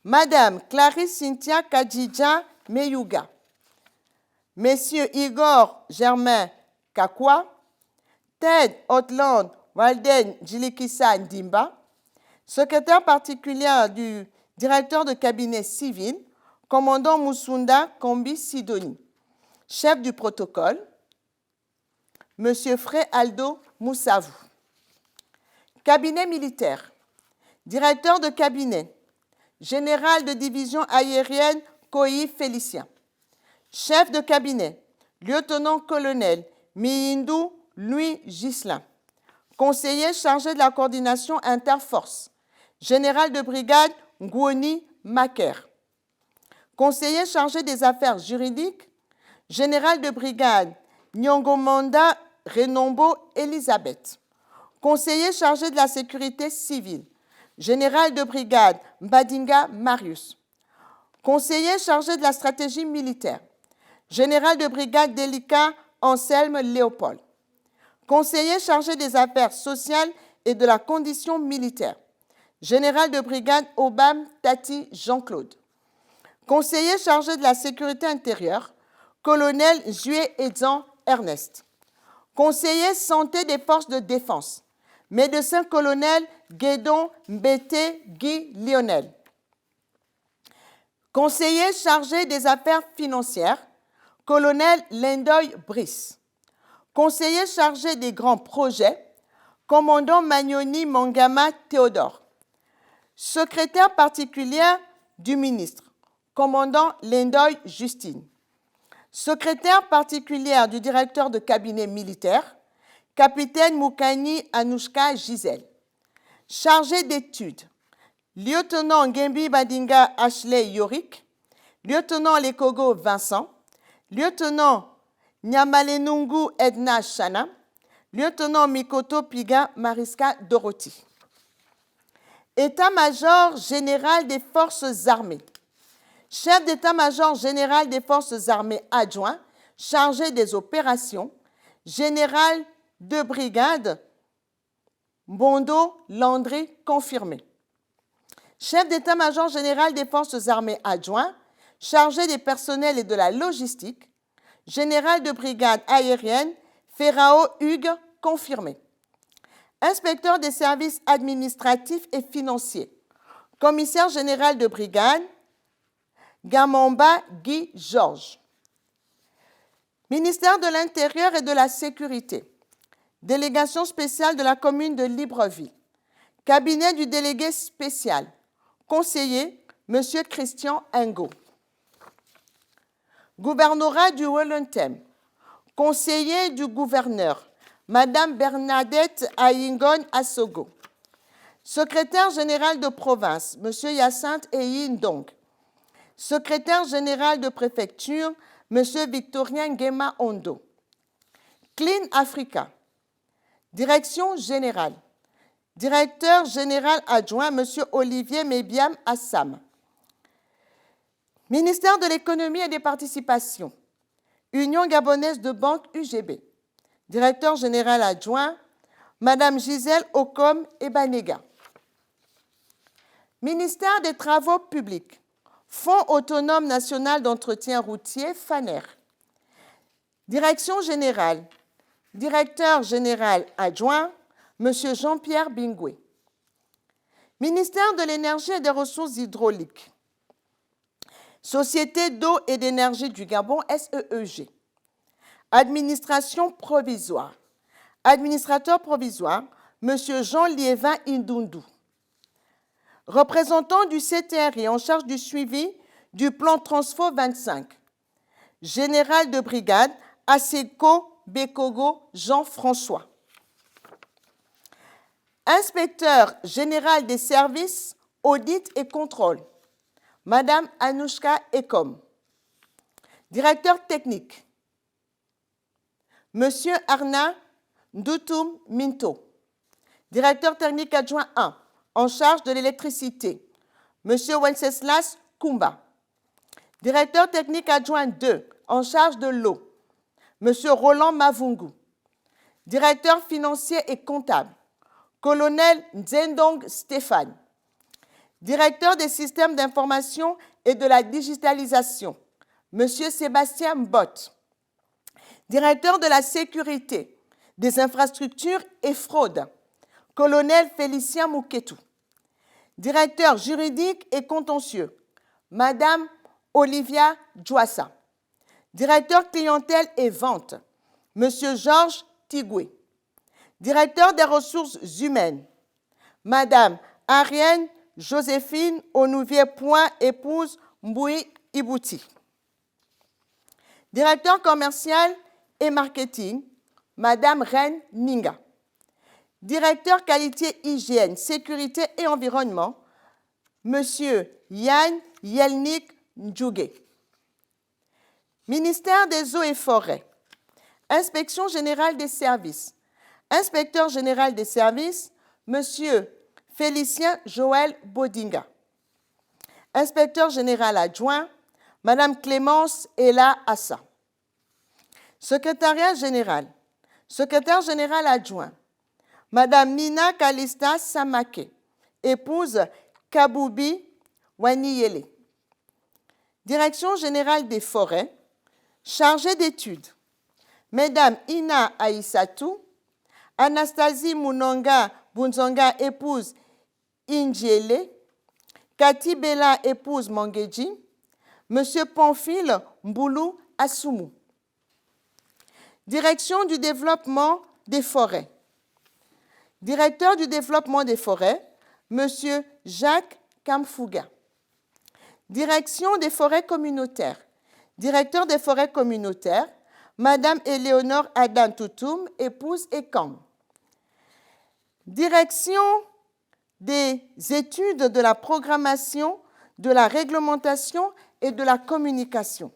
Madame Clarisse Cynthia Kadjidja Meyuga, Messieurs Igor Germain Kakwa, Ted Otland Walden Jilikisa Ndimba, secrétaire particulière du directeur de cabinet civil, commandant Moussunda Kombi Sidoni, chef du protocole, Monsieur Fré Aldo Moussavou. Cabinet militaire, directeur de cabinet, général de division aérienne Koyi Félicien, chef de cabinet, lieutenant-colonel Mihindou Louis Ghislain, conseiller chargé de la coordination interforce, général de brigade Ngwoni Maker, conseiller chargé des affaires juridiques, général de brigade Nyongomanda Renombo Elisabeth, conseiller chargé de la sécurité civile, général de brigade Mbadinga Marius, conseiller chargé de la stratégie militaire, général de brigade Delika Anselme Léopold, conseiller chargé des affaires sociales et de la condition militaire, général de brigade Obam Tati Jean-Claude, conseiller chargé de la sécurité intérieure, colonel Jué Edzan Ernest, conseiller santé des forces de défense, médecin-colonel Guédon Mbete Guy Lionel, conseiller chargé des affaires financières, colonel Lendoy Brice, conseiller chargé des grands projets, commandant Magnoni Mangama Théodore, secrétaire particulière du ministre, commandant Lendoy Justine, secrétaire particulière du directeur de cabinet militaire, capitaine Moukani Anouchka Gisèle, chargé d'études, lieutenant Ngembi Badinga Ashley Yorik, lieutenant Lekogo Vincent, lieutenant Nyamalenungu Edna Chana, lieutenant Mikoto Piga Mariska Dorothy. État-major général des forces armées. Chef d'état-major général des forces armées adjoint, chargé des opérations, général de brigade, Bondo Landry confirmé. Chef d'état-major général des forces armées adjoint, chargé des personnels et de la logistique, général de brigade aérienne, Ferrao Hugues confirmé. Inspecteur des services administratifs et financiers, commissaire général de brigade, Gamamba Guy Georges. Ministère de l'Intérieur et de la Sécurité, délégation spéciale de la commune de Libreville, cabinet du délégué spécial, conseiller, M. Christian Ingo. Gouvernorat du Wellington, conseiller du gouverneur, Madame Bernadette Ayingon Assogo. Secrétaire général de province, M. Hyacinthe Eyin Dong. Secrétaire général de préfecture, M. Victorien Nguema Ondo. Clean Africa. Direction générale. Directeur général adjoint, M. Olivier Mébiam Assam. Ministère de l'économie et des participations. Union gabonaise de banques UGB. Directeur général adjoint, Mme Gisèle Okom Ebanega. Ministère des Travaux publics. Fonds autonome national d'entretien routier, FANER. Direction générale. Directeur général adjoint, M. Jean-Pierre Bingoué. Ministère de l'Énergie et des Ressources hydrauliques. Société d'eau et d'énergie du Gabon, SEEG. Administration provisoire. Administrateur provisoire, M. Jean Liévin Indundou. Représentant du CTRI en charge du suivi du plan Transfo 25. Général de brigade, Aseko Bekogo Jean-François. Inspecteur général des services, audit et contrôle, Madame Anouchka Ekom. Directeur technique, Monsieur Arna Ndoutoum Minto. Directeur technique adjoint 1, en charge de l'électricité, Monsieur Wenceslas Kumba. Directeur technique adjoint 2, en charge de l'eau, Monsieur Roland Mavungu. Directeur financier et comptable, Colonel Nzendong Stéphane. Directeur des systèmes d'information et de la digitalisation, Monsieur Sébastien Bott. Directeur de la sécurité, des infrastructures et fraudes, Colonel Félicien Mouketou. Directeur juridique et contentieux, Madame Olivia Djouassa. Directeur clientèle et vente, Monsieur Georges Tigoué. Directeur des ressources humaines, Madame Ariane Joséphine Onouvier-Point, épouse Mboui Ibouti. Directeur commercial et marketing, Madame Reine Ninga. Directeur qualité, hygiène, sécurité et environnement, Monsieur Yann Yelnik Ndjougué. Ministère des eaux et forêts. Inspection générale des services. Inspecteur général des services, Monsieur Félicien Joël Bodinga. Inspecteur général adjoint, Madame Clémence Ella Assa. Secrétariat général. Secrétaire général adjoint, Madame Nina Kalista Samake, épouse Kaboubi Waniyele. Direction générale des forêts, chargée d'études, Mesdames Ina Aïssatou, Anastasie Mounonga Bunzonga, épouse Indjele, Cathy Bella, épouse Mangeji, Monsieur Pamphile Mboulou Assoumou. Direction du développement des forêts. Directeur du développement des forêts, Monsieur Jacques Kamfouga. Direction des forêts communautaires. Directeur des forêts communautaires, Madame Éléonore Adam Toutoum, épouse Ekam. Direction des études de la programmation, de la réglementation et de la communication.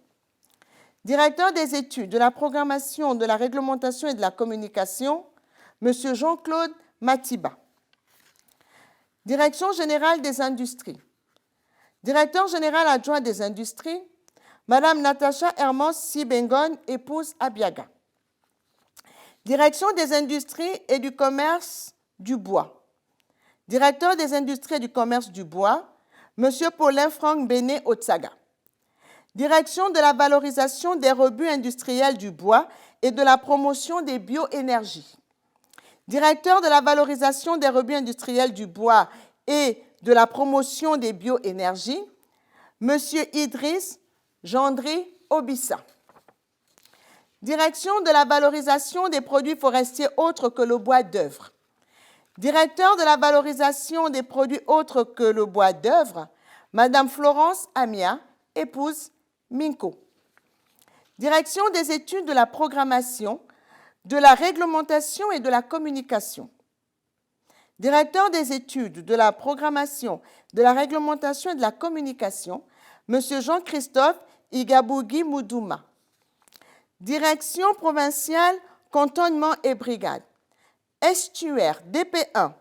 Directeur des études de la programmation, de la réglementation et de la communication, Monsieur Jean-Claude Matiba. Direction générale des industries. Directeur général adjoint des industries, Madame Natacha Hermans Sibengon, épouse Abiaga. Direction des industries et du commerce du bois. Directeur des industries et du commerce du bois, Monsieur Paulin Franck Béné Otsaga. Direction de la valorisation des rebuts industriels du bois et de la promotion des bioénergies. Directeur de la valorisation des rebuts industriels du bois et de la promotion des bioénergies, Monsieur Idriss Gendry Obissa. Direction de la valorisation des produits forestiers autres que le bois d'œuvre. Directeur de la valorisation des produits autres que le bois d'œuvre, Madame Florence Amia, épouse Minko. Direction des études de la programmation, de la réglementation et de la communication. Directeur des études, de la programmation, de la réglementation et de la communication, M. Jean-Christophe Igabougi Moudouma. Direction provinciale, cantonnement et brigade. Estuaire, DP1.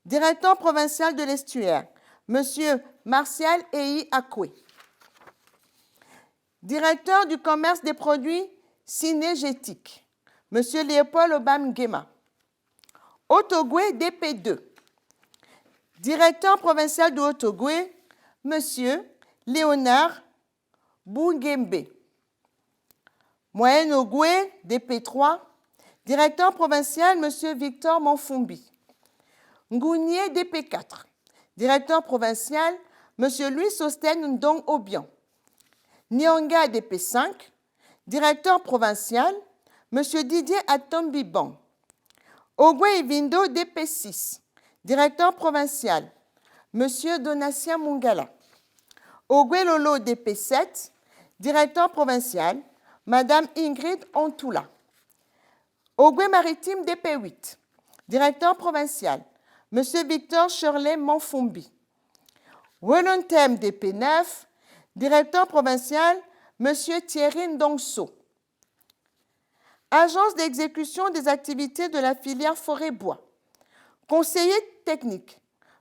Directeur provincial de l'estuaire, M. Martial Eyi Akwe. Directeur du commerce des produits cinégétiques, M. Léopold Obam Guéma. Haut-Ogooué, DP2. Directeur provincial de Haut-Ogooué, M. Léonard Bougembe. Moyen-Ogooué, DP3. Directeur provincial, M. Victor Monfumbi. Ngounié, DP4. Directeur provincial, M. Louis Sosten Ndong Obian. Nyanga, DP5. Directeur provincial, M. Didier Atombiban. Ogwe Vindo, DP6. Directeur provincial, M. Donatien Mungala. Ogwe Lolo, DP7. Directeur provincial, Mme Ingrid Ontoula. Ogwe Maritime, DP8. Directeur provincial, M. Victor Shirley Monfumbi. Wolontem, DP9. Directeur provincial, M. Thierry Ndongso. Agence d'exécution des activités de la filière forêt-bois. Conseiller technique,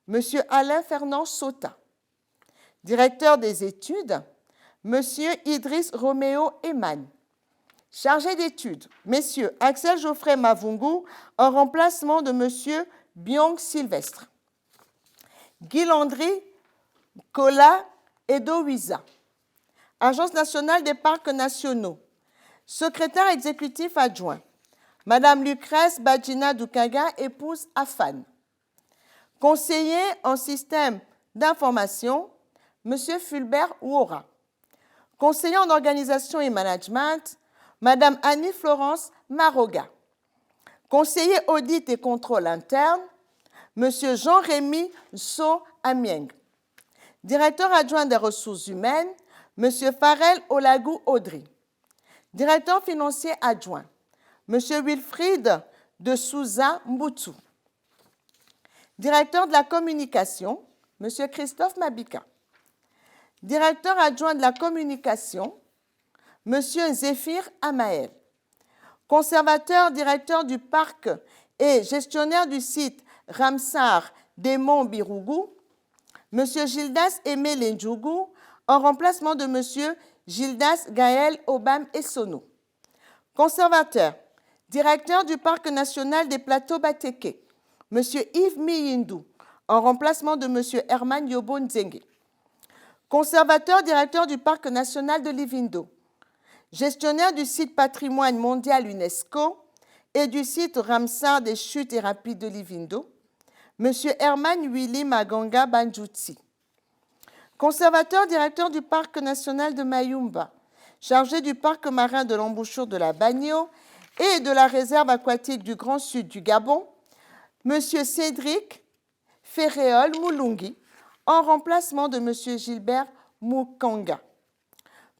M. Alain Fernand Sota. Directeur des études, M. Idriss Roméo Eman. Chargé d'études, M. Axel Geoffrey Mavungu, en remplacement de M. Byong Sylvestre. Guy Landry Kola Edowiza. Agence nationale des parcs nationaux. Secrétaire exécutif adjoint, Madame Lucrèce Badjina Doukaga, épouse Afan. Conseiller en système d'information, Monsieur Fulbert Ouora. Conseiller en organisation et management, Madame Annie-Florence Maroga. Conseiller audit et contrôle interne, Monsieur Jean-Rémy So Amieng. Directeur adjoint des ressources humaines, Monsieur Farel Olagou Audry. Directeur financier adjoint, M. Wilfried de Souza Mboutou. Directeur de la communication, M. Christophe Mabika. Directeur adjoint de la communication, M. Zéphir Amael. Conservateur, directeur du parc et gestionnaire du site Ramsar des Monts Birougou, M. Gildas Aimé Lenjougou, en remplacement de M. Gildas Gaël Obam Essono. Conservateur, directeur du Parc national des plateaux Bateke, M. Yves Miyindou, en remplacement de M. Herman Yobo Nzenge. Conservateur, directeur du Parc national de Livindo. Gestionnaire du site patrimoine mondial UNESCO et du site Ramsar des chutes et rapides de Livindo, M. Herman Willy Maganga Banjutsi. Conservateur, directeur du Parc national de Mayumba, chargé du parc marin de l'embouchure de la Bagno et de la réserve aquatique du Grand Sud du Gabon, M. Cédric Ferréol Moulungi, en remplacement de M. Gilbert Moukanga.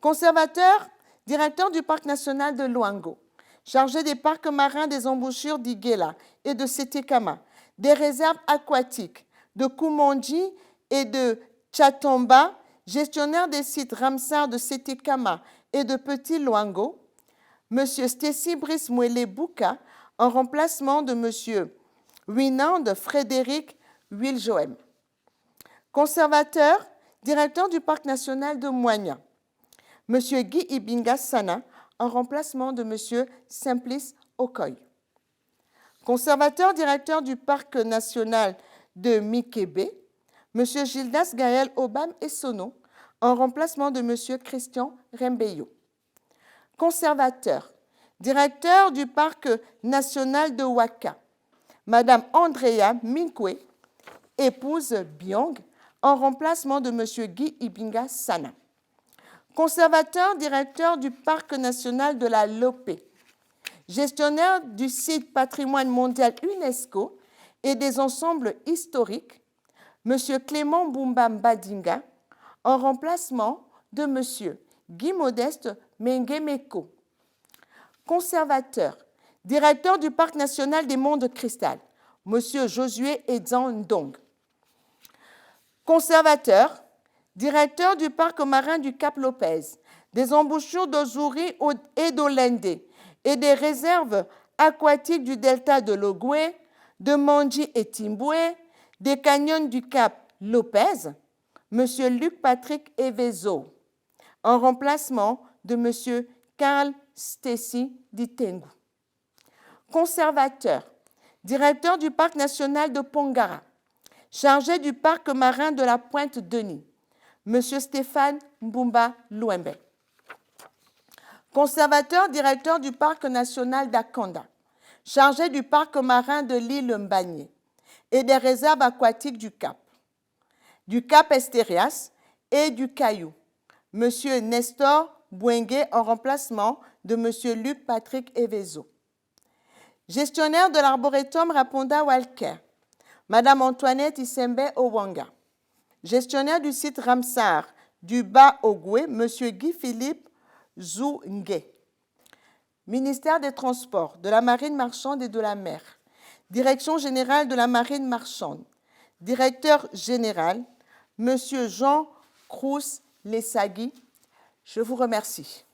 Conservateur, directeur du Parc national de Luango, chargé des parcs marins des embouchures d'Iguela et de Setekama, des réserves aquatiques de Koumondi et de Chatomba, gestionnaire des sites Ramsar de Setekama et de Petit Luango, M. Stécy Brice Mouele Bouka, en remplacement de M. Winand Frédéric Wiljoem. Conservateur, directeur du Parc national de Moigna, M. Guy Ibinga Sana, en remplacement de M. Simplice Okoy. Conservateur, directeur du Parc national de Mikebe, M. Gildas Gaël Obam Essono, en remplacement de M. Christian Rembeyo. Conservateur, directeur du Parc national de Waka, Mme Andrea Minkwe, épouse Byong, en remplacement de M. Guy Ibinga Sana. Conservateur, directeur du Parc national de la Lopé, gestionnaire du site patrimoine mondial UNESCO et des ensembles historiques, M. Clément Boumbam Badinga, en remplacement de M. Guy Modeste Mengemeko. Conservateur, Directeur du Parc national des Monts de Cristal, M. Josué Edzan-Ndong. Conservateur, directeur du Parc marin du Cap Lopez, des embouchures d'Ozuri et d'Olende et des réserves aquatiques du delta de l'Ogoué, de Mandji et Timboué, des canyons du Cap Lopez, M. Luc Patrick Evezo, en remplacement de M. Karl Stacey Ditengu. Conservateur, directeur du Parc national de Pongara, chargé du Parc marin de la Pointe-Denis, M. Stéphane Mbumba Louembe. Conservateur, directeur du Parc national d'Akanda, chargé du Parc marin de l'île Mbagné et des réserves aquatiques du Cap Estérias et du Caillou, M. Nestor Bouengue en remplacement de M. Luc Patrick Evezo. Gestionnaire de l'arboretum Raponda Walker, Mme Antoinette Isembe Owanga. Gestionnaire du site Ramsar du Bas-Ogoué, M. Guy-Philippe Zounger. Ministère des Transports, de la Marine marchande et de la mer. Direction générale de la Marine marchande. Directeur général, M. Jean Crous Lessagui. Je vous remercie.